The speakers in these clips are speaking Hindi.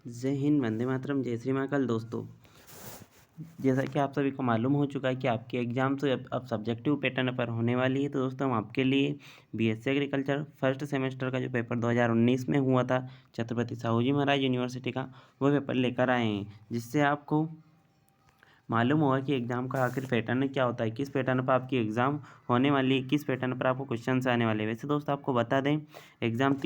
जय हिंद, वंदे मातरम, जय श्री महाकाल। दोस्तों, जैसा कि आप सभी को मालूम हो चुका है कि आपकी एग्ज़ाम तो अब सब्जेक्टिव पैटर्न पर होने वाली है। तो दोस्तों, हम आपके लिए बीएससी एग्रीकल्चर फर्स्ट सेमेस्टर का जो पेपर 2019 में हुआ था छत्रपति साहू जी महाराज यूनिवर्सिटी का, वो पेपर लेकर आए हैं, जिससे आपको मालूम होगा कि एग्ज़ाम का आखिर पैटर्न क्या होता है, किस पैटर्न पर आपकी एग्ज़ाम होने वाली है, किस पैटर्न पर आपको क्वेश्चन आने वाले हैं। वैसे दोस्तों, आपको बता दें, एग्ज़ाम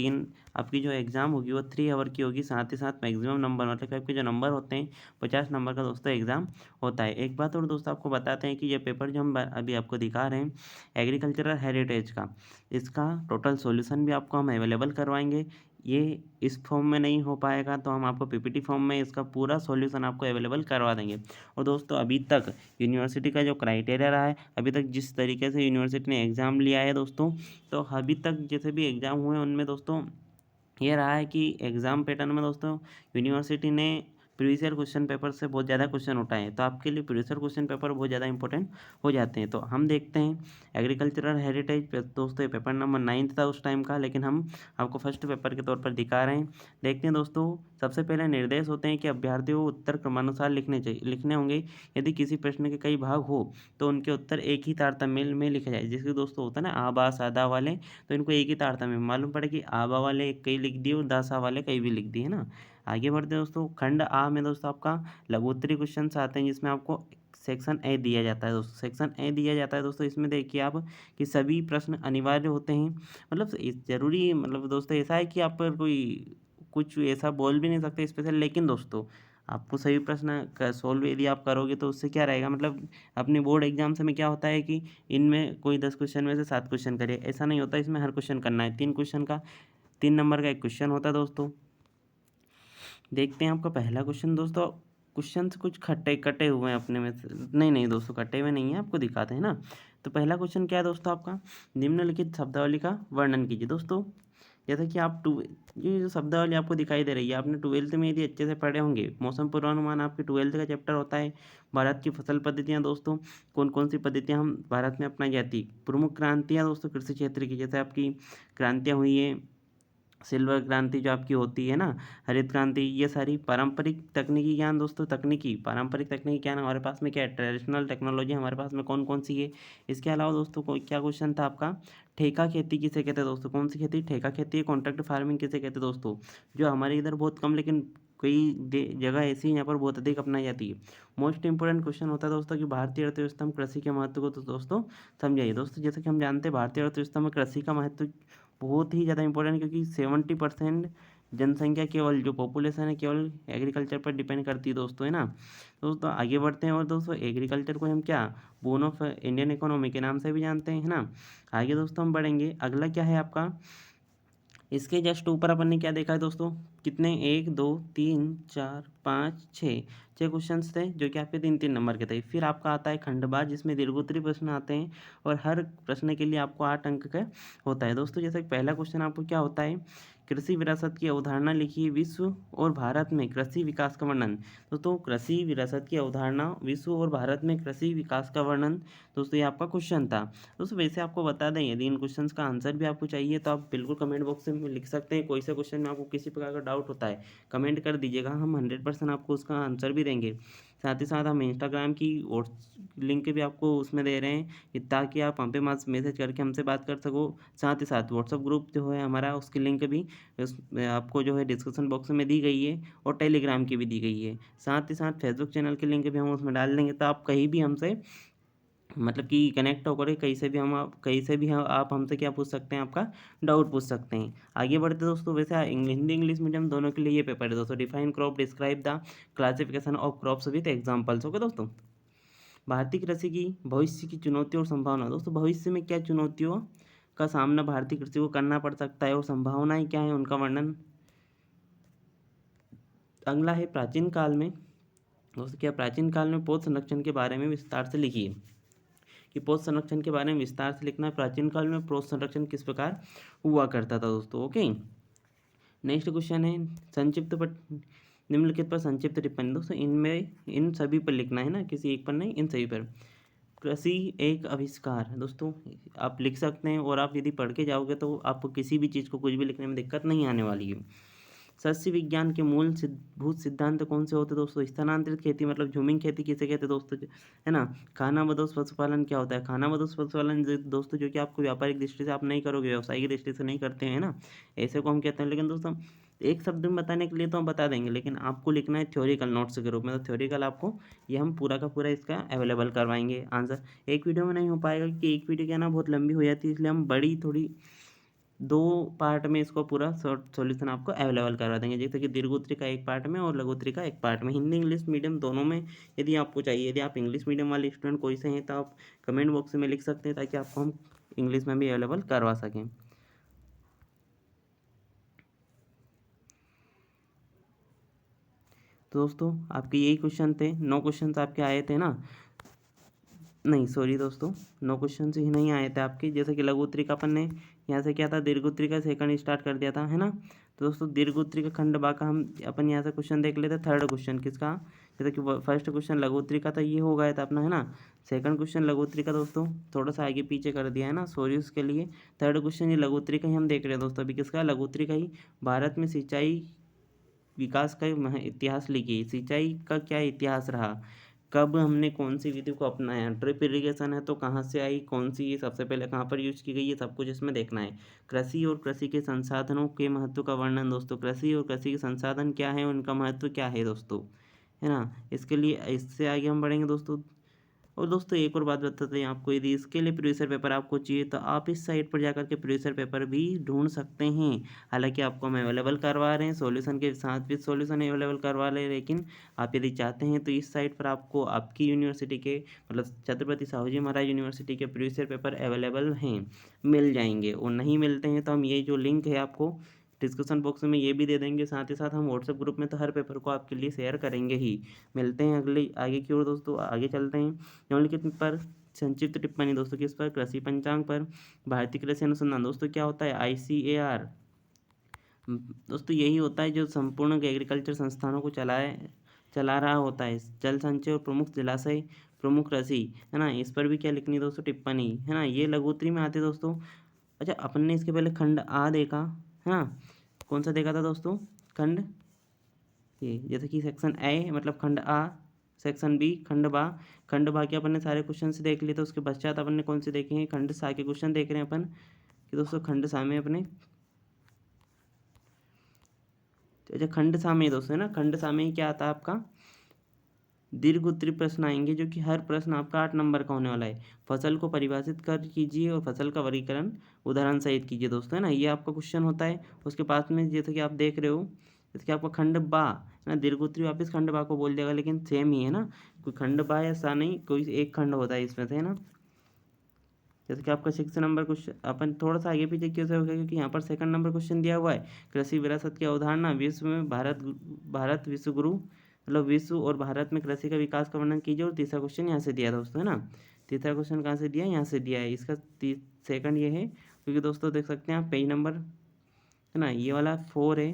आपकी जो एग्ज़ाम होगी वो 3 आवर की होगी। साथ ही साथ मैक्सिमम नंबर, मतलब कि आपके जो नंबर होते हैं 50 नंबर का दोस्तों एग्ज़ाम होता है। एक बात और दोस्तों, आपको बताते हैं कि ये पेपर जो हम अभी आपको दिखा रहे हैं एग्रीकल्चरल हेरिटेज का, इसका टोटल सॉल्यूशन भी आपको हम अवेलेबल करवाएंगे। ये इस फॉर्म में नहीं हो पाएगा तो हम आपको पीपीटी फॉर्म में इसका पूरा सॉल्यूशन आपको अवेलेबल करवा देंगे। और दोस्तों, अभी तक यूनिवर्सिटी का जो क्राइटेरिया रहा है, अभी तक जिस तरीके से यूनिवर्सिटी ने एग्ज़ाम लिया है दोस्तों, तो अभी तक जैसे भी एग्ज़ाम हुए उनमें दोस्तों ये रहा है कि एग्ज़ाम पैटर्न में दोस्तों यूनिवर्सिटी ने प्रीवियस ईयर क्वेश्चन पेपर से बहुत ज़्यादा क्वेश्चन उठाए हैं। तो आपके लिए प्रीवियस ईयर क्वेश्चन पेपर बहुत ज़्यादा इंपॉर्टेंट हो जाते हैं। तो हम देखते हैं एग्रीकल्चरल हेरिटेज पे दोस्तों, ये पेपर नंबर 9 था उस टाइम का, लेकिन हम आपको फर्स्ट पेपर के तौर पर दिखा रहे हैं। देखते हैं दोस्तों, सबसे पहले निर्देश होते हैं कि अभ्यर्थियों को उत्तर क्रमानुसार लिखने होंगे। यदि किसी प्रश्न के कई भाग हो तो उनके उत्तर एक ही तारतम्य में लिखे जाए। जैसे दोस्तों होता है ना आ बा सादा वाले, तो इनको एक ही तारतम्य में मालूम पड़े कि आबा वाले कई लिख दिए और दासा वाले कई भी लिख दिए, है ना। आगे बढ़ते हैं दोस्तों, खंड आ में दोस्तों आपका लघुत्तरी क्वेश्चन आते हैं, जिसमें आपको सेक्शन ए दिया जाता है। दोस्तों, सेक्शन ए दिया जाता है दोस्तों, इसमें देखिए आप कि सभी प्रश्न अनिवार्य होते हैं। मतलब जरूरी, मतलब दोस्तों ऐसा है कि आप पर कोई कुछ ऐसा बोल भी नहीं सकते स्पेशल, लेकिन दोस्तों आपको सभी प्रश्न का सॉल्व यदि आप करोगे तो उससे क्या रहेगा, मतलब अपने बोर्ड एग्जाम्स में क्या होता है कि इनमें कोई 10 क्वेश्चन में से 7 क्वेश्चन करे, ऐसा नहीं होता। इसमें हर क्वेश्चन करना है। 3 क्वेश्चन का 3 नंबर का एक क्वेश्चन होता है दोस्तों। देखते हैं आपका पहला क्वेश्चन दोस्तों। क्वेश्चन कुछ खट्टे कटे हुए हैं अपने में से, नहीं नहीं दोस्तों, कटे हुए नहीं है, आपको दिखाते हैं ना। तो पहला क्वेश्चन क्या है दोस्तों आपका, निम्नलिखित शब्दावली का वर्णन कीजिए। दोस्तों, जैसा कि ये जो शब्दावली आपको दिखाई दे रही है, आपने 12th में यदि अच्छे से पढ़े होंगे, मौसम पूर्वानुमान आपके 12th का चैप्टर होता है। भारत की फसल पद्धतियाँ दोस्तों, कौन कौन सी पद्धतियाँ हम भारत में अपनाई जाती, प्रमुख क्रांतियाँ दोस्तों कृषि क्षेत्र की, जैसे आपकी क्रांतियाँ हुई है, सिल्वर क्रांति जो आपकी होती है ना, हरित क्रांति, ये सारी पारंपरिक तकनीकी ज्ञान दोस्तों, तकनीकी पारंपरिक तकनीकी ज्ञान हमारे पास में क्या है, ट्रेडिशनल टेक्नोलॉजी हमारे पास में कौन कौन सी है। इसके अलावा दोस्तों क्या क्वेश्चन था आपका, ठेका खेती किसे कहते हैं दोस्तों, कौन सी खेती ठेका खेती है, कॉन्ट्रैक्ट फार्मिंग किसे कहते हैं दोस्तों, जो हमारे इधर बहुत कम लेकिन कई जगह ऐसी हैं यहाँ पर बहुत अधिक अपनाई जाती है। मोस्ट इंपोर्टेंट क्वेश्चन होता है दोस्तों कि भारतीय अर्थव्यवस्था में कृषि के महत्व को तो दोस्तों समझाइए। दोस्तों, जैसे कि हम जानते हैं भारतीय अर्थव्यवस्था में कृषि का महत्व बहुत ही ज़्यादा इंपॉर्टेंट, क्योंकि 70% जनसंख्या केवल जो पॉपुलेशन है केवल एग्रीकल्चर पर डिपेंड करती है दोस्तों, है ना। दोस्तों आगे बढ़ते हैं, और दोस्तों एग्रीकल्चर को हम क्या बोन ऑफ इंडियन इकोनॉमी के नाम से भी जानते हैं, है ना। आगे दोस्तों हम बढ़ेंगे, अगला क्या है आपका, इसके जस्ट ऊपर अपन ने क्या देखा है दोस्तों, कितने 1 2 3 4 5 6 क्वेश्चन थे, जो कि आपके 3 3 नंबर के थे। फिर आपका आता है खंडबार, जिसमें दीर्घोत्तरी प्रश्न आते हैं, और हर प्रश्न के लिए आपको 8 अंक का होता है। दोस्तों, जैसे पहला क्वेश्चन आपको क्या होता है, कृषि विरासत की अवधारणा लिखिए, विश्व और भारत में कृषि विकास का वर्णन। दोस्तों, कृषि विरासत की अवधारणा, विश्व और भारत में कृषि विकास का वर्णन, दोस्तों ये आपका क्वेश्चन था। दोस्तों, वैसे आपको बता दें, यदि इन क्वेश्चंस का आंसर भी आपको चाहिए तो आप बिल्कुल कमेंट बॉक्स में लिख सकते हैं। कोई से क्वेश्चन में आपको किसी प्रकार का डाउट होता है, कमेंट कर दीजिएगा, हम 100% आपको उसका आंसर भी देंगे। साथ ही साथ हम इंस्टाग्राम की और लिंक भी आपको उसमें दे रहे हैं ताकि आप वहाँ पे मैसेज करके हमसे बात कर सको। साथ ही साथ व्हाट्सअप ग्रुप जो है हमारा, उसकी लिंक भी आपको जो है डिस्क्रिप्शन बॉक्स में दी गई है, और टेलीग्राम की भी दी गई है। साथ ही साथ फेसबुक चैनल की लिंक भी हम उसमें डाल देंगे, तो आप कहीं भी हमसे मतलब कि कनेक्ट होकर कहीं से भी हम आप हमसे क्या पूछ सकते हैं, आपका डाउट पूछ सकते हैं। आगे बढ़ते दोस्तों, वैसे हिंदी इंग्लिश मीडियम दोनों के लिए ये पेपर है दोस्तों। Define crop, describe the classification of crops with examples. Okay दोस्तों, भारतीय कृषि की भविष्य की चुनौतियों और संभावना। दोस्तों, भविष्य में क्या चुनौतियों का सामना भारतीय कृषि को करना पड़ सकता है और संभावनाएं क्या है, उनका वर्णन। अगला है प्राचीन काल में। दोस्तों, क्या प्राचीन काल में पौध संरक्षण के बारे में विस्तार से लिखिए, कि पौध संरक्षण के बारे में विस्तार से लिखना है। प्राचीन काल में पौध संरक्षण किस प्रकार हुआ करता था दोस्तों। ओके, नेक्स्ट क्वेश्चन है संक्षिप्त पर निम्नलिखित पर संक्षिप्त टिप्पणी। दोस्तों, इनमें इन सभी पर लिखना है ना, किसी एक पर नहीं, इन सभी पर। कृषि एक आविष्कार। दोस्तों, आप लिख सकते हैं, और आप यदि पढ़ के जाओगे तो आपको किसी भी चीज़ को कुछ भी लिखने में दिक्कत नहीं आने वाली है। सस्य विज्ञान के मूलभूत सिद्धांत कौन से होते हैं दोस्तों? स्थानांतरित खेती मतलब झूमिंग खेती किसे कहते हैं दोस्तों, है ना? खानाबदोश पशुपालन क्या होता है? खानाबदोश पशुपालन दोस्तों जो कि आपको व्यापारिक दृष्टि से आप नहीं करोगे, व्यवसायिक दृष्टि से नहीं करते हैं ना, ऐसे को हम कहते हैं। लेकिन दोस्तों एक शब्द में बताने के लिए तो हम बता देंगे, लेकिन आपको लिखना है थ्योरिकल नोट्स के रूप में। तो थ्योरिकल आपको ये हम पूरा का पूरा इसका अवेलेबल करवाएंगे आंसर। एक वीडियो में नहीं हो पाएगा क्योंकि एक वीडियो क्या ना बहुत लंबी हो जाती है, इसलिए हम बड़ी थोड़ी 2 पार्ट में इसको पूरा सॉल्यूशन आपको अवेलेबल करवा देंगे। जैसे कि दीर्घोत्तरी का एक पार्ट में और लघुत्तरी का एक पार्ट में, हिंदी इंग्लिश मीडियम दोनों में यदि आपको चाहिए। यदि आप इंग्लिश मीडियम वाले स्टूडेंट कोई से हैं तो आप कमेंट बॉक्स में लिख सकते हैं, ताकि आपको हम इंग्लिश में भी अवेलेबल करवा सकें। तो दोस्तों आपके यही क्वेश्चन थे, 9 क्वेश्चन आपके आए थे ना? नहीं सॉरी दोस्तों, 9 क्वेश्चन ही नहीं आए थे आपके। जैसे कि लघुत्तरी का अपन ने यहाँ से क्या था, दीर्घोत्तरी का सेकंड स्टार्ट कर दिया था, है ना? तो दोस्तों दीर्घोत्तरी का खंड बा का हम अपन यहाँ से क्वेश्चन देख लेते हैं। थर्ड क्वेश्चन किसका, जैसे कि फर्स्ट क्वेश्चन लघुत्तरी का था, ये हो गया था अपना, है ना? सेकंड क्वेश्चन लघुत्तरी का दोस्तों थोड़ा सा आगे पीछे कर दिया है ना, सॉरी उसके लिए। थर्ड क्वेश्चन ये लघुत्तरी का ही हम देख रहे हैं दोस्तों अभी। किसका? लघुत्तरी का ही। भारत में सिंचाई विकास का इतिहास लिखिए। सिंचाई का क्या इतिहास रहा, कब हमने कौन सी विधि को अपनाया, ड्रिप इरिगेशन है तो कहाँ से आई, कौन सी ये सबसे पहले कहाँ पर यूज की गई, ये सब कुछ इसमें देखना है। कृषि और कृषि के संसाधनों के महत्व का वर्णन दोस्तों, कृषि और कृषि के संसाधन क्या है, उनका महत्व क्या है दोस्तों, है ना? इसके लिए इससे आगे हम बढ़ेंगे दोस्तों। और दोस्तों एक और बात बताते हैं आपको, यदि इसके लिए प्रीवियस पेपर आपको चाहिए तो आप इस साइट पर जाकर के प्रीवियस पेपर भी ढूंढ सकते हैं। हालांकि आपको हम अवेलेबल करवा रहे हैं सॉल्यूशन के साथ, भी सॉल्यूशन अवेलेबल करवा रहे हैं, लेकिन आप यदि चाहते हैं तो इस साइट पर आपको आपकी यूनिवर्सिटी के मतलब छत्रपति साहू जी महाराज यूनिवर्सिटी के प्रीवियस पेपर अवेलेबल हैं, मिल जाएंगे। और नहीं मिलते हैं तो हम ये जो लिंक है आपको डिस्क्रिप्शन बॉक्स में ये भी दे देंगे, साथ ही साथ हम व्हाट्सएप ग्रुप में तो हर पेपर को आपके लिए शेयर करेंगे ही। मिलते हैं अगले आगे की ओर दोस्तों, आगे चलते हैं। निम्नलिखित पर संक्षिप्त टिप्पणी दोस्तों किस पर, कृषि पंचांग पर। भारतीय कृषि अनुसंधान दोस्तों क्या होता है, ICAR दोस्तों यही होता है जो संपूर्ण एग्रीकल्चर संस्थानों को चला रहा होता है। जल संचय और प्रमुख जलाशय, प्रमुख कृषि, है ना? इस पर भी क्या लिखनी है दोस्तों, टिप्पणी, है ना? ये लघुत्तरी में आते दोस्तों। अच्छा अपन ने इसके पहले खंड आ देखा, है ना? कौन सा देखा था दोस्तों, खंड ये, जैसे कि सेक्शन ए मतलब खंड आ, सेक्शन बी खंड बा। खंड बा के अपन ने सारे क्वेश्चन से देख लिए, तो उसके पश्चात अपन ने कौन से देखे हैं, खंड सा के क्वेश्चन देख रहे हैं अपन कि दोस्तों खंड सा में अपने, अच्छा खंड सा में दोस्तों, है ना? खंड सा में क्या आता है आपका, दीर्घ उत्तरी प्रश्न आएंगे, जो कि हर प्रश्न आपका 8 नंबर का होने वाला है। फसल को परिभाषित कर कीजिए और फसल का वर्गीकरण उदाहरण सहित कीजिए दोस्तों, है ना? ये आपका क्वेश्चन होता है। उसके पास में जैसे कि आप देख रहे हो, जैसे कि आपका खंड बा, है ना? दीर्घ उत्तरी वापिस खंड बा को बोल देगा, लेकिन सेम ही है ना, कोई खंड बा या सा नहीं, कोई एक खंड होता है इसमें से, है ना? जैसे कि आपका 6 नंबर क्वेश्चन अपन थोड़ा सा आगे पीछे क्यों से हो गया, क्योंकि यहाँ पर सेकंड नंबर क्वेश्चन दिया हुआ है। कृषि विरासत की अवधारणा, विश्व में भारत विश्व गुरु, मतलब विश्व और भारत में कृषि का विकास का वर्णन कीजिए। और तीसरा क्वेश्चन यहाँ से दिया दोस्तों, है ना? तीसरा क्वेश्चन कहाँ से दिया है, यहाँ से दिया है। इसका सेकंड ये है, क्योंकि दोस्तों देख सकते हैं आप पेज नंबर, है ना? ये वाला 4 है,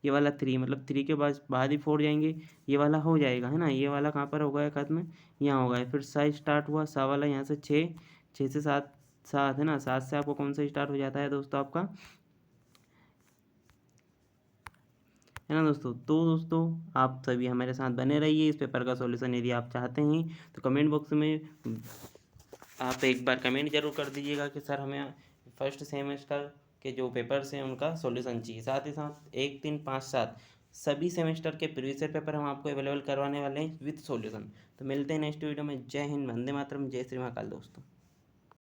ये वाला 3, मतलब 3 के बाद ही 4 जाएंगे, ये वाला हो जाएगा, है ना? ये वाला कहाँ पर होगा खत्म, यहाँ होगा। फिर सा स्टार्ट हुआ, सा वाला यहाँ से 6, 6 से 7, 7 है ना? 7 से आपको कौन सा स्टार्ट हो जाता है दोस्तों आपका, है ना दोस्तों? तो दोस्तों आप सभी हमारे साथ बने रहिए। इस पेपर का सॉल्यूशन यदि आप चाहते हैं तो कमेंट बॉक्स में आप एक बार कमेंट जरूर कर दीजिएगा कि सर हमें फर्स्ट सेमेस्टर के जो पेपर्स हैं उनका सॉल्यूशन चाहिए। साथ ही साथ 1, 3, 5, 7 सभी सेमेस्टर के प्रीवियस पेपर हम आपको अवेलेबल करवाने वाले हैं विद सॉल्यूशन। तो मिलते हैं नेक्स्ट वीडियो में। जय हिंद, वंदे मातरम, जय श्री महाकाल दोस्तों।